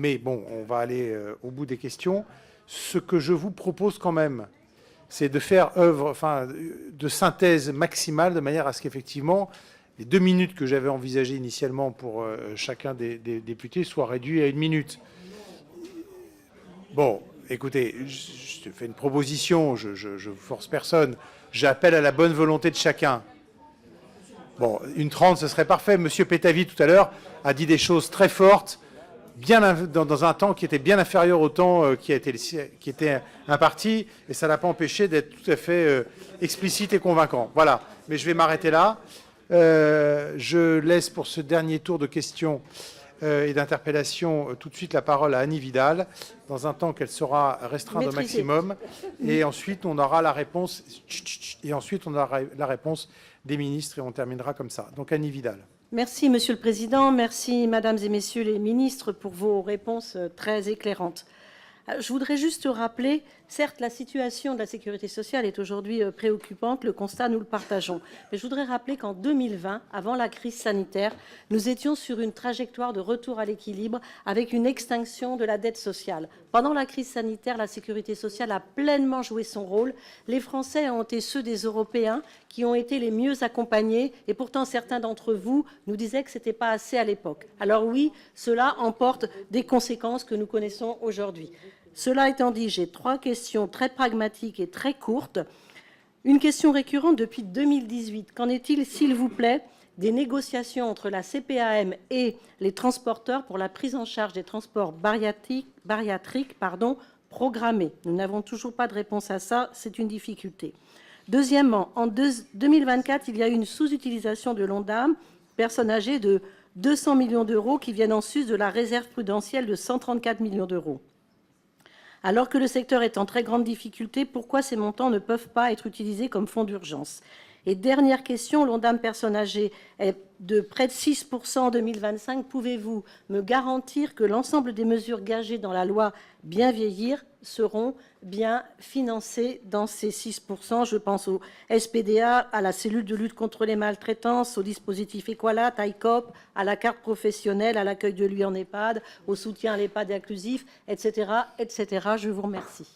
mais bon, on va aller au bout des questions. Ce que je vous propose quand même, c'est de faire œuvre de synthèse maximale, de manière à ce qu'effectivement, les 2 minutes que j'avais envisagées initialement pour chacun des députés soient réduits à 1 minute. Bon, écoutez, je te fais une proposition, je ne force personne, j'appelle à la bonne volonté de chacun. Bon, 1:30, ce serait parfait. Monsieur Pétavy, tout à l'heure, a dit des choses très fortes, bien dans un temps qui était bien inférieur au temps qui était imparti, et ça n'a pas empêché d'être tout à fait explicite et convaincant. Voilà, mais je vais m'arrêter là. Je laisse pour ce dernier tour de questions et d'interpellations tout de suite la parole à Annie Vidal, dans un temps qu'elle sera restreinte au maximum, et ensuite on aura la réponse, des ministres, et on terminera comme ça. Donc Annie Vidal. Merci, Monsieur le Président. Merci, Mesdames et Messieurs les ministres, pour vos réponses très éclairantes. Je voudrais juste rappeler, certes, la situation de la sécurité sociale est aujourd'hui préoccupante, le constat, nous le partageons. Mais je voudrais rappeler qu'en 2020, avant la crise sanitaire, nous étions sur une trajectoire de retour à l'équilibre avec une extinction de la dette sociale. Pendant la crise sanitaire, la sécurité sociale a pleinement joué son rôle. Les Français ont été ceux des Européens qui ont été les mieux accompagnés, et pourtant certains d'entre vous nous disaient que ce n'était pas assez à l'époque. Alors oui, cela emporte des conséquences que nous connaissons aujourd'hui. Cela étant dit, j'ai 3 questions très pragmatiques et très courtes. Une question récurrente depuis 2018. Qu'en est-il, s'il vous plaît, des négociations entre la CPAM et les transporteurs pour la prise en charge des transports bariatriques programmés? Nous n'avons toujours pas de réponse à ça, c'est une difficulté. Deuxièmement, en 2024, il y a eu une sous-utilisation de l'ONDAM, personnes âgées, de 200 millions d'euros qui viennent en sus de la réserve prudentielle de 134 millions d'euros. Alors que le secteur est en très grande difficulté, pourquoi ces montants ne peuvent pas être utilisés comme fonds d'urgence? Et dernière question, l'ONDAM personnes âgées est de près de 6% en 2025. Pouvez-vous me garantir que l'ensemble des mesures gagées dans la loi Bien vieillir seront bien financées dans ces 6%? Je pense au SPDA, à la cellule de lutte contre les maltraitances, au dispositif Equalat, ICOP, à la carte professionnelle, à l'accueil de lui en EHPAD, au soutien à l'EHPAD inclusif, etc., etc. Je vous remercie.